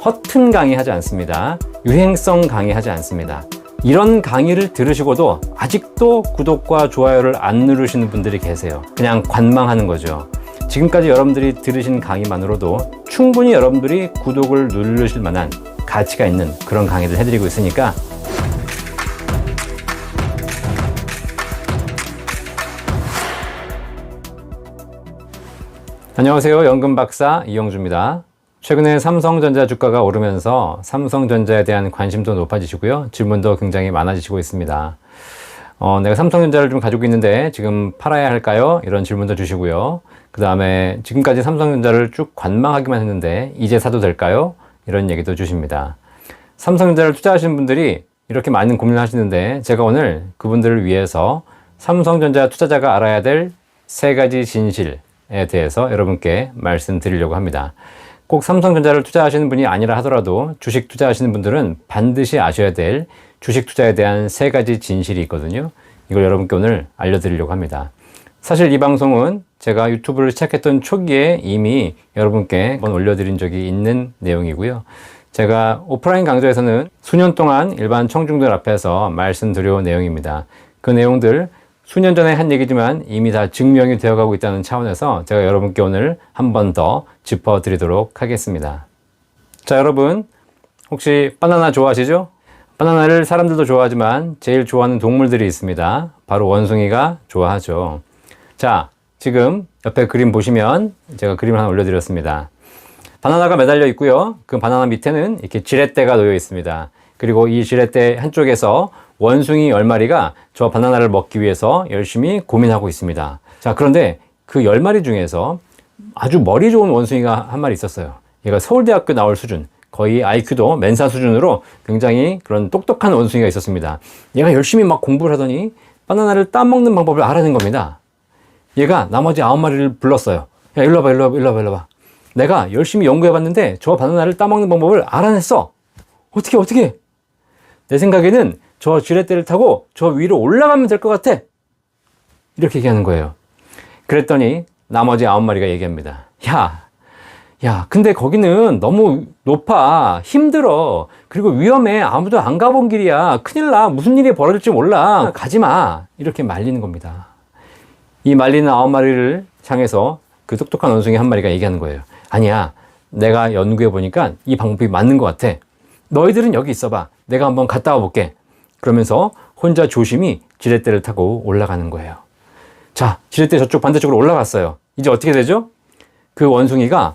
허튼 강의 하지 않습니다. 유행성 강의 하지 않습니다. 이런 강의를 들으시고도 아직도 구독과 좋아요를 안 누르시는 분들이 계세요. 그냥 관망하는 거죠. 지금까지 여러분들이 들으신 강의만으로도 충분히 여러분들이 구독을 누르실 만한 가치가 있는 그런 강의를 해드리고 있으니까 안녕하세요. 연금박사 이영주입니다. 최근에 삼성전자 주가가 오르면서 삼성전자에 대한 관심도 높아지시고요. 질문도 굉장히 많아지시고 있습니다. 내가 삼성전자를 좀 가지고 있는데 지금 팔아야 할까요? 이런 질문도 주시고요. 그 다음에 지금까지 삼성전자를 쭉 관망하기만 했는데 이제 사도 될까요? 이런 얘기도 주십니다. 삼성전자를 투자하시는 분들이 이렇게 많은 고민을 하시는데 제가 오늘 그분들을 위해서 삼성전자 투자자가 알아야 될 3가지 진실에 대해서 여러분께 말씀드리려고 합니다. 꼭 삼성전자를 투자하시는 분이 아니라 하더라도 주식 투자하시는 분들은 반드시 아셔야 될 주식 투자에 대한 3가지 진실이 있거든요. 이걸 여러분께 오늘 알려드리려고 합니다. 사실 이 방송은 제가 유튜브를 시작했던 초기에 이미 여러분께 한번 올려드린 적이 있는 내용이고요. 제가 오프라인 강좌에서는 수년 동안 일반 청중들 앞에서 말씀드려온 내용입니다. 그 내용들 수년 전에 한 얘기지만 이미 다 증명이 되어가고 있다는 차원에서 제가 여러분께 오늘 한 번 더 짚어드리도록 하겠습니다. 자, 여러분 혹시 바나나 좋아하시죠? 바나나를 사람들도 좋아하지만 제일 좋아하는 동물들이 있습니다. 바로 원숭이가 좋아하죠. 자, 지금 옆에 그림 보시면 제가 그림을 하나 올려드렸습니다. 바나나가 매달려 있고요. 그 바나나 밑에는 이렇게 지렛대가 놓여 있습니다. 그리고 이 지렛대 한쪽에서 원숭이 10마리가 저 바나나를 먹기 위해서 열심히 고민하고 있습니다. 자, 그런데 그 10마리 중에서 아주 머리 좋은 원숭이가 한 마리 있었어요. 얘가 서울대학교 나올 수준, 거의 IQ도 멘사 수준으로 굉장히 그런 똑똑한 원숭이가 있었습니다. 얘가 열심히 막 공부를 하더니 바나나를 따먹는 방법을 알아낸 겁니다. 얘가 나머지 9마리를 불렀어요. 야, 일로 와봐, 일로 와봐, 일로 와봐, 일로 와봐. 내가 열심히 연구해봤는데 저 바나나를 따먹는 방법을 알아냈어. 어떻게? 내 생각에는 저 지렛대를 타고 저 위로 올라가면 될 것 같아. 이렇게 얘기하는 거예요. 그랬더니 나머지 9마리가 얘기합니다. 야, 근데 거기는 너무 높아. 힘들어. 그리고 위험해. 아무도 안 가본 길이야. 큰일 나. 무슨 일이 벌어질지 몰라. 가지 마. 이렇게 말리는 겁니다. 이 말리는 9마리를 향해서 그 똑똑한 원숭이 한 마리가 얘기하는 거예요. 아니야. 내가 연구해보니까 이 방법이 맞는 것 같아. 너희들은 여기 있어봐. 내가 한번 갔다 와볼게. 그러면서 혼자 조심히 지렛대를 타고 올라가는 거예요. 자, 지렛대 저쪽 반대쪽으로 올라갔어요. 이제 어떻게 되죠? 그 원숭이가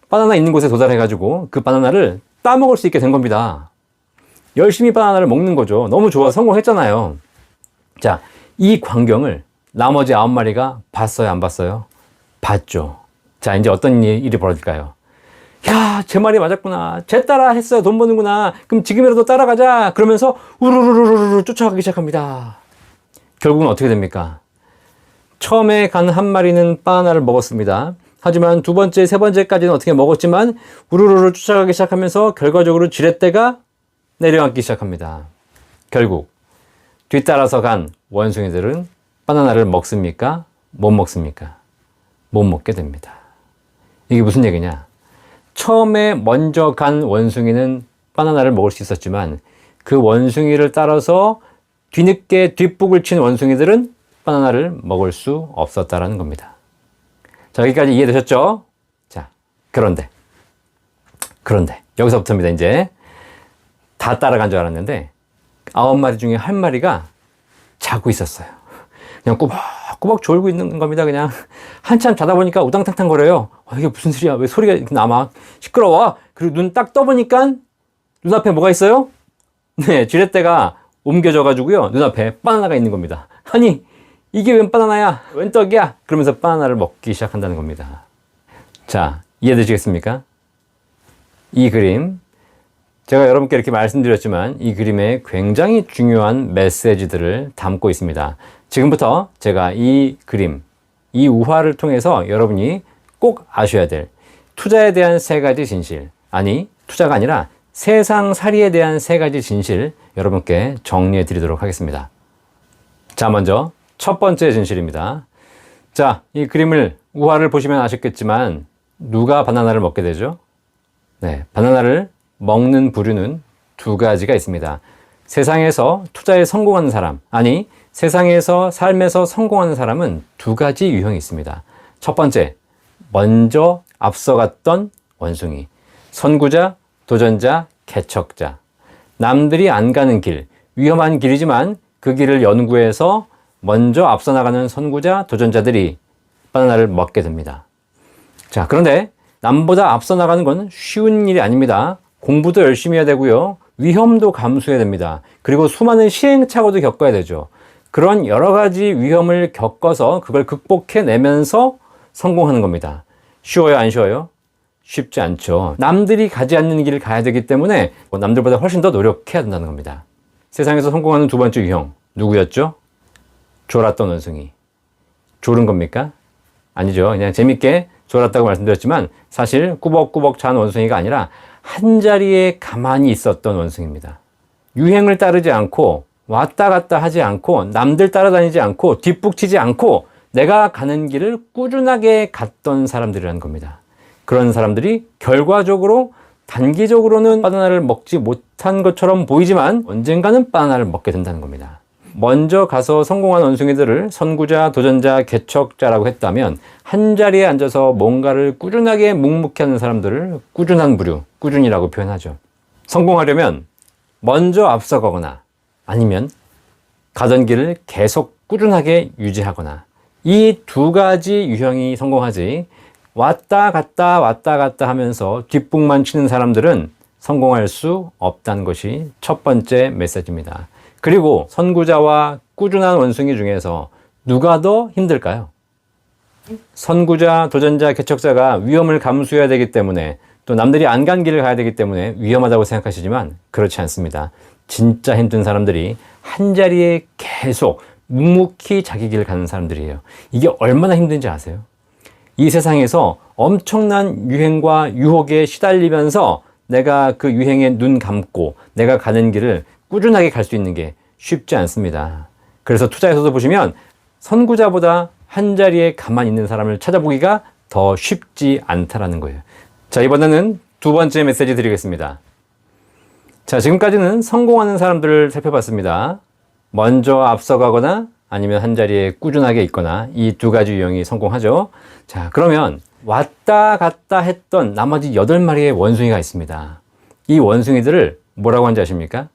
바나나 있는 곳에 도달해가지고 그 바나나를 따먹을 수 있게 된 겁니다. 열심히 바나나를 먹는 거죠. 너무 좋아. 성공했잖아요. 자, 이 광경을 나머지 9마리가 봤어요? 안 봤어요? 봤죠. 자, 이제 어떤 일이 벌어질까요? 야, 제 말이 맞았구나. 쟤 따라 했어요. 돈 버는구나. 그럼 지금이라도 따라가자. 그러면서 우르르르르 쫓아가기 시작합니다. 결국은 어떻게 됩니까? 처음에 간 한 마리는 바나나를 먹었습니다. 하지만 두 번째, 세 번째까지는 어떻게 먹었지만 우르르르 쫓아가기 시작하면서 결과적으로 지렛대가 내려앉기 시작합니다. 결국 뒤따라서 간 원숭이들은 바나나를 먹습니까? 못 먹습니까? 못 먹게 됩니다. 이게 무슨 얘기냐? 처음에 먼저 간 원숭이는 바나나를 먹을 수 있었지만 그 원숭이를 따라서 뒤늦게 뒷북을 친 원숭이들은 바나나를 먹을 수 없었다라는 겁니다. 자, 여기까지 이해되셨죠? 자, 그런데 여기서부터입니다. 이제 다 따라간 줄 알았는데 9마리 중에 한 마리가 자고 있었어요. 그냥 꾸벅꾸벅 졸고 있는 겁니다. 그냥 한참 자다 보니까 우당탕탕 거려요. 이게 무슨 소리야? 왜 소리가 이렇게 나? 막 시끄러워. 그리고 눈 딱 떠보니까 눈앞에 뭐가 있어요? 네, 지렛대가 옮겨져 가지고요. 눈앞에 바나나가 있는 겁니다. 아니, 이게 웬 바나나야? 웬 떡이야? 그러면서 바나나를 먹기 시작한다는 겁니다. 자, 이해되시겠습니까? 이 그림, 제가 여러분께 이렇게 말씀드렸지만 이 그림에 굉장히 중요한 메시지들을 담고 있습니다. 지금부터 제가 이 그림, 이 우화를 통해서 여러분이 꼭 아셔야 될 투자에 대한 3가지 진실, 아니 투자가 아니라 세상살이에 대한 3가지 진실 여러분께 정리해 드리도록 하겠습니다. 자, 먼저 첫 번째 진실입니다. 자, 이 그림을 우화를 보시면 아셨겠지만 누가 바나나를 먹게 되죠? 네, 바나나를 먹는 부류는 두 가지가 있습니다. 세상에서 투자에 성공하는 사람, 아니 세상에서 삶에서 성공하는 사람은 두 가지 유형이 있습니다. 첫 번째, 먼저 앞서갔던 원숭이. 선구자, 도전자, 개척자. 남들이 안 가는 길, 위험한 길이지만 그 길을 연구해서 먼저 앞서 나가는 선구자, 도전자들이 바나나를 먹게 됩니다. 자, 그런데 남보다 앞서 나가는 건 쉬운 일이 아닙니다. 공부도 열심히 해야 되고요. 위험도 감수해야 됩니다. 그리고 수많은 시행착오도 겪어야 되죠. 그런 여러 가지 위험을 겪어서 그걸 극복해내면서 성공하는 겁니다. 쉬워요, 안 쉬워요? 쉽지 않죠. 남들이 가지 않는 길을 가야 되기 때문에 남들보다 훨씬 더 노력해야 된다는 겁니다. 세상에서 성공하는 두 번째 유형, 누구였죠? 졸았던 원숭이. 졸은 겁니까? 아니죠. 그냥 재밌게 졸았다고 말씀드렸지만 사실 꾸벅꾸벅 잔 원숭이가 아니라 한자리에 가만히 있었던 원숭이입니다. 유행을 따르지 않고 왔다 갔다 하지 않고 남들 따라다니지 않고 뒷북치지 않고 내가 가는 길을 꾸준하게 갔던 사람들이라는 겁니다. 그런 사람들이 결과적으로 단기적으로는 바나나를 먹지 못한 것처럼 보이지만 언젠가는 바나나를 먹게 된다는 겁니다. 먼저 가서 성공한 원숭이들을 선구자, 도전자, 개척자라고 했다면 한자리에 앉아서 뭔가를 꾸준하게 묵묵히 하는 사람들을 꾸준한 부류, 꾸준이라고 표현하죠. 성공하려면 먼저 앞서가거나 아니면 가던 길을 계속 꾸준하게 유지하거나 이 두 가지 유형이 성공하지 왔다 갔다 하면서 뒷북만 치는 사람들은 성공할 수 없다는 것이 첫 번째 메시지입니다. 그리고 선구자와 꾸준한 원숭이 중에서 누가 더 힘들까요? 선구자, 도전자, 개척자가 위험을 감수해야 되기 때문에 또 남들이 안 간 길을 가야 되기 때문에 위험하다고 생각하시지만 그렇지 않습니다. 진짜 힘든 사람들이 한자리에 계속 묵묵히 자기 길을 가는 사람들이에요. 이게 얼마나 힘든지 아세요? 이 세상에서 엄청난 유행과 유혹에 시달리면서 내가 그 유행에 눈 감고 내가 가는 길을 꾸준하게 갈 수 있는 게 쉽지 않습니다. 그래서 투자에서도 보시면 선구자보다 한자리에 가만히 있는 사람을 찾아보기가 더 쉽지 않다라는 거예요. 자, 이번에는 두 번째 메시지 드리겠습니다. 자, 지금까지는 성공하는 사람들을 살펴봤습니다. 먼저 앞서가거나 아니면 한자리에 꾸준하게 있거나 이 두 가지 유형이 성공하죠. 자, 그러면 왔다 갔다 했던 나머지 8마리의 원숭이가 있습니다. 이 원숭이들을 뭐라고 하는지 아십니까?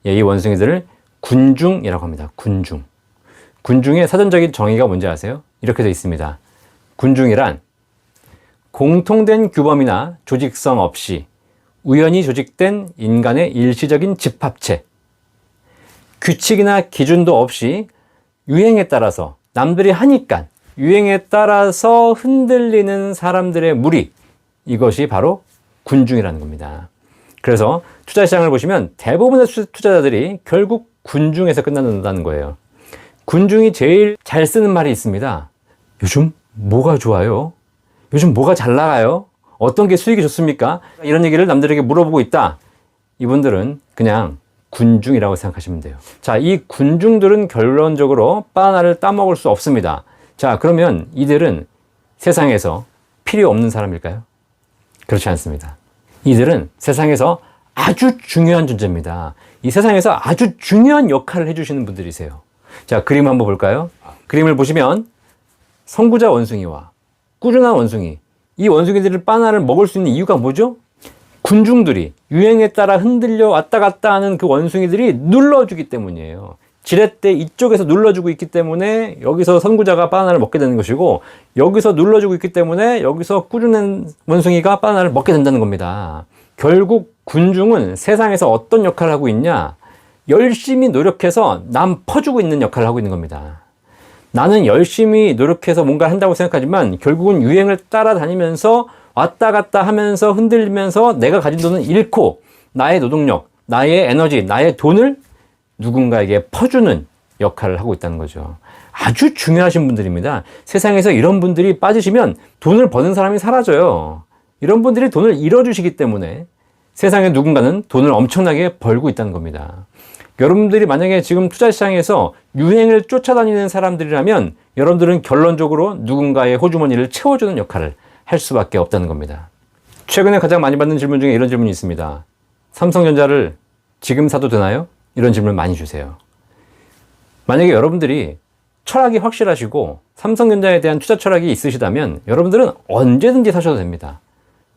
예, 이 원숭이들을 군중이라고 합니다. 군중. 군중의 사전적인 정의가 뭔지 아세요? 이렇게 되어 있습니다. 군중이란 공통된 규범이나 조직성 없이 우연히 조직된 인간의 일시적인 집합체, 규칙이나 기준도 없이 유행에 따라서 남들이 하니까 유행에 따라서 흔들리는 사람들의 무리, 이것이 바로 군중이라는 겁니다. 그래서 투자시장을 보시면 대부분의 투자자들이 결국 군중에서 끝난다는 거예요. 군중이 제일 잘 쓰는 말이 있습니다. 요즘 뭐가 좋아요? 요즘 뭐가 잘 나가요? 어떤 게 수익이 좋습니까? 이런 얘기를 남들에게 물어보고 있다. 이분들은 그냥 군중이라고 생각하시면 돼요. 자, 이 군중들은 결론적으로 바나나를 따먹을 수 없습니다. 자, 그러면 이들은 세상에서 필요 없는 사람일까요? 그렇지 않습니다. 이들은 세상에서 아주 중요한 존재입니다. 이 세상에서 아주 중요한 역할을 해주시는 분들이세요. 자, 그림 한번 볼까요? 그림을 보시면 선구자 원숭이와 꾸준한 원숭이, 이 원숭이들을 바나나를 먹을 수 있는 이유가 뭐죠? 군중들이 유행에 따라 흔들려 왔다 갔다 하는 그 원숭이들이 눌러주기 때문이에요. 지렛대 이쪽에서 눌러주고 있기 때문에 여기서 선구자가 바나나를 먹게 되는 것이고, 여기서 눌러주고 있기 때문에 여기서 꾸준한 원숭이가 바나나를 먹게 된다는 겁니다. 결국 군중은 세상에서 어떤 역할을 하고 있냐? 열심히 노력해서 남 퍼주고 있는 역할을 하고 있는 겁니다. 나는 열심히 노력해서 뭔가를 한다고 생각하지만 결국은 유행을 따라다니면서 왔다 갔다 하면서 흔들리면서 내가 가진 돈은 잃고 나의 노동력, 나의 에너지, 나의 돈을 누군가에게 퍼주는 역할을 하고 있다는 거죠. 아주 중요하신 분들입니다. 세상에서 이런 분들이 빠지시면 돈을 버는 사람이 사라져요. 이런 분들이 돈을 잃어주시기 때문에 세상에 누군가는 돈을 엄청나게 벌고 있다는 겁니다. 여러분들이 만약에 지금 투자시장에서 유행을 쫓아다니는 사람들이라면 여러분들은 결론적으로 누군가의 호주머니를 채워주는 역할을 할 수밖에 없다는 겁니다. 최근에 가장 많이 받는 질문 중에 이런 질문이 있습니다. 삼성전자를 지금 사도 되나요? 이런 질문을 많이 주세요. 만약에 여러분들이 철학이 확실하시고 삼성전자에 대한 투자 철학이 있으시다면 여러분들은 언제든지 사셔도 됩니다.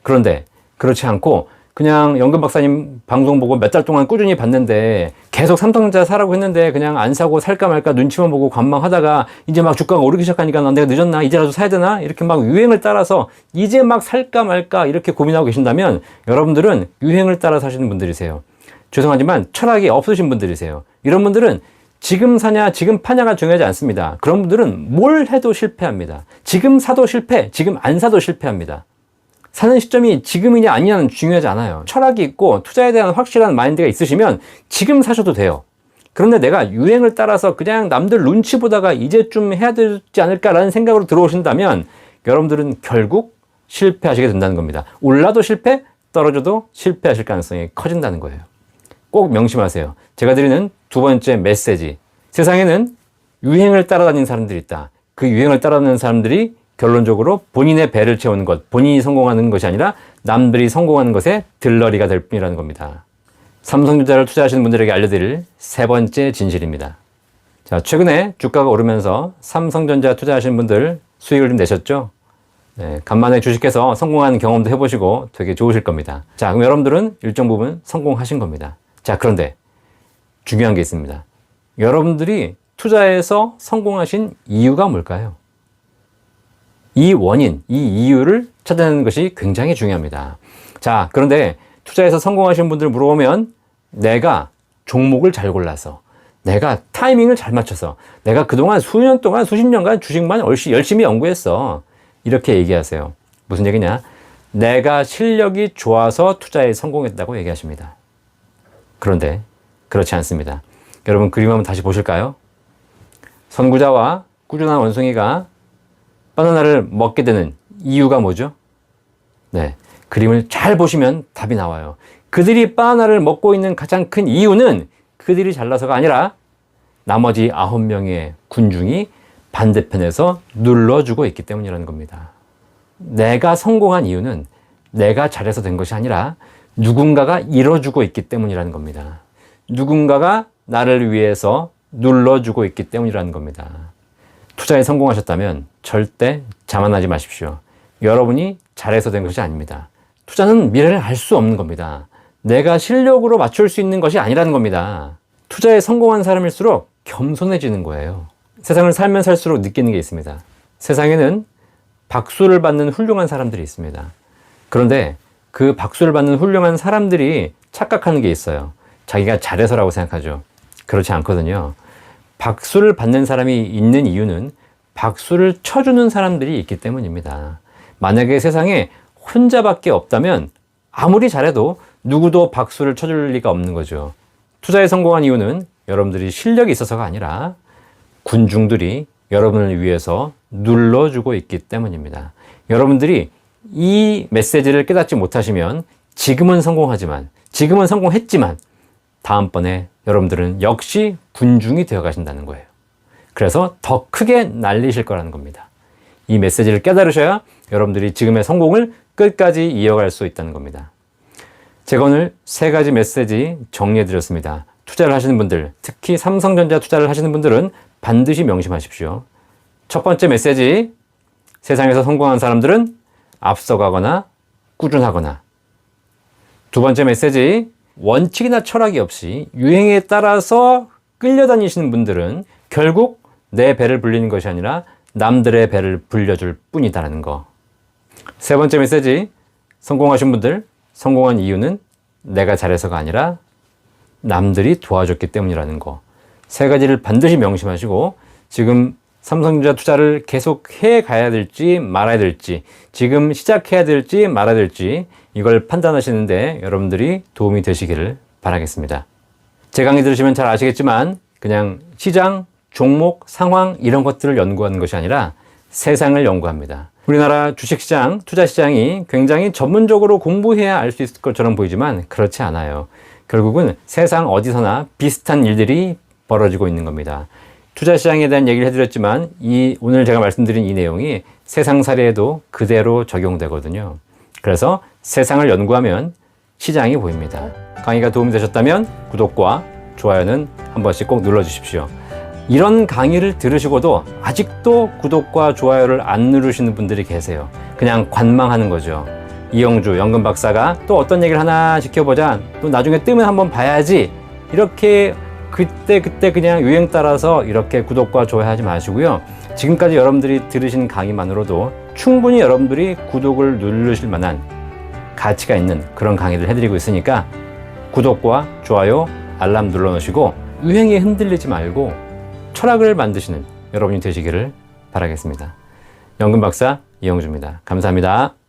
그런데 그렇지 않고 그냥 연금 박사님 방송 보고 몇 달 동안 꾸준히 봤는데 계속 삼성전자 사라고 했는데 그냥 안 사고 살까 말까 눈치만 보고 관망하다가 이제 막 주가가 오르기 시작하니까 내가 늦었나? 이제라도 사야 되나? 이렇게 막 유행을 따라서 이제 막 살까 말까 이렇게 고민하고 계신다면 여러분들은 유행을 따라 사시는 분들이세요. 죄송하지만 철학이 없으신 분들이세요. 이런 분들은 지금 사냐, 지금 파냐가 중요하지 않습니다. 그런 분들은 뭘 해도 실패합니다. 지금 사도 실패, 지금 안 사도 실패합니다. 사는 시점이 지금이냐 아니냐는 중요하지 않아요. 철학이 있고 투자에 대한 확실한 마인드가 있으시면 지금 사셔도 돼요. 그런데 내가 유행을 따라서 그냥 남들 눈치 보다가 이제쯤 해야 되지 않을까라는 생각으로 들어오신다면 여러분들은 결국 실패하시게 된다는 겁니다. 올라도 실패, 떨어져도 실패하실 가능성이 커진다는 거예요. 꼭 명심하세요. 제가 드리는 두 번째 메시지. 세상에는 유행을 따라다니는 사람들이 있다. 그 유행을 따라다니는 사람들이 결론적으로 본인의 배를 채우는 것, 본인이 성공하는 것이 아니라 남들이 성공하는 것에 들러리가 될 뿐이라는 겁니다. 삼성전자를 투자하시는 분들에게 알려드릴 세 번째 진실입니다. 자, 최근에 주가가 오르면서 삼성전자 투자하시는 분들 수익을 좀 내셨죠? 네, 간만에 주식해서 성공한 경험도 해보시고 되게 좋으실 겁니다. 자, 그럼 여러분들은 일정 부분 성공하신 겁니다. 자, 그런데 중요한 게 있습니다. 여러분들이 투자에서 성공하신 이유가 뭘까요? 이 원인, 이 이유를 찾아내는 것이 굉장히 중요합니다. 자, 그런데 투자에서 성공하신 분들 물어보면 내가 종목을 잘 골라서, 내가 타이밍을 잘 맞춰서, 내가 그동안 수년 동안 수십 년간 주식만 열심히 연구했어. 이렇게 얘기하세요. 무슨 얘기냐? 내가 실력이 좋아서 투자에 성공했다고 얘기하십니다. 그런데 그렇지 않습니다. 여러분 그림 한번 다시 보실까요? 선구자와 꾸준한 원숭이가 바나나를 먹게 되는 이유가 뭐죠? 네, 그림을 잘 보시면 답이 나와요. 그들이 바나나를 먹고 있는 가장 큰 이유는 그들이 잘나서가 아니라 나머지 9명의 군중이 반대편에서 눌러주고 있기 때문이라는 겁니다. 내가 성공한 이유는 내가 잘해서 된 것이 아니라 누군가가 이뤄주고 있기 때문이라는 겁니다. 누군가가 나를 위해서 눌러주고 있기 때문이라는 겁니다. 투자에 성공하셨다면 절대 자만하지 마십시오. 여러분이 잘해서 된 것이 아닙니다. 투자는 미래를 알 수 없는 겁니다. 내가 실력으로 맞출 수 있는 것이 아니라는 겁니다. 투자에 성공한 사람일수록 겸손해지는 거예요. 세상을 살면 살수록 느끼는 게 있습니다. 세상에는 박수를 받는 훌륭한 사람들이 있습니다. 그런데 그 박수를 받는 훌륭한 사람들이 착각하는 게 있어요. 자기가 잘해서라고 생각하죠. 그렇지 않거든요. 박수를 받는 사람이 있는 이유는 박수를 쳐주는 사람들이 있기 때문입니다. 만약에 세상에 혼자밖에 없다면 아무리 잘해도 누구도 박수를 쳐줄 리가 없는 거죠. 투자에 성공한 이유는 여러분들이 실력이 있어서가 아니라 군중들이 여러분을 위해서 눌러주고 있기 때문입니다. 여러분들이 이 메시지를 깨닫지 못하시면 지금은 성공했지만 다음번에 여러분들은 역시 군중이 되어 가신다는 거예요. 그래서 더 크게 날리실 거라는 겁니다. 이 메시지를 깨달으셔야 여러분들이 지금의 성공을 끝까지 이어갈 수 있다는 겁니다. 제가 오늘 세 가지 메시지 정리해 드렸습니다. 투자를 하시는 분들, 특히 삼성전자 투자를 하시는 분들은 반드시 명심하십시오. 첫 번째 메시지, 세상에서 성공한 사람들은 앞서가거나 꾸준하거나. 두 번째 메시지, 원칙이나 철학이 없이 유행에 따라서 끌려다니시는 분들은 결국 내 배를 불리는 것이 아니라 남들의 배를 불려줄 뿐이다라는 거. 세 번째 메시지, 성공하신 분들, 성공한 이유는 내가 잘해서가 아니라 남들이 도와줬기 때문이라는 거. 세 가지를 반드시 명심하시고 지금 삼성전자 투자를 계속 해 가야 될지 말아야 될지, 지금 시작해야 될지 말아야 될지 이걸 판단하시는데 여러분들이 도움이 되시기를 바라겠습니다. 제 강의 들으시면 잘 아시겠지만 그냥 시장, 종목, 상황 이런 것들을 연구하는 것이 아니라 세상을 연구합니다. 우리나라 주식시장, 투자시장이 굉장히 전문적으로 공부해야 알 수 있을 것처럼 보이지만 그렇지 않아요. 결국은 세상 어디서나 비슷한 일들이 벌어지고 있는 겁니다. 투자시장에 대한 얘기를 해드렸지만 오늘 제가 말씀드린 이 내용이 세상 사례에도 그대로 적용되거든요. 그래서 세상을 연구하면 시장이 보입니다. 강의가 도움이 되셨다면 구독과 좋아요는 한 번씩 꼭 눌러주십시오. 이런 강의를 들으시고도 아직도 구독과 좋아요를 안 누르시는 분들이 계세요. 그냥 관망하는 거죠. 이영주 연금 박사가 또 어떤 얘기를 하나 지켜보자, 또 나중에 뜨면 한번 봐야지, 이렇게 그때 그냥 유행 따라서 이렇게 구독과 좋아요 하지 마시고요. 지금까지 여러분들이 들으신 강의만으로도 충분히 여러분들이 구독을 누르실 만한 가치가 있는 그런 강의를 해드리고 있으니까 구독과 좋아요, 알람 눌러놓으시고 유행에 흔들리지 말고 철학을 만드시는 여러분이 되시기를 바라겠습니다. 연금 박사 이영주입니다. 감사합니다.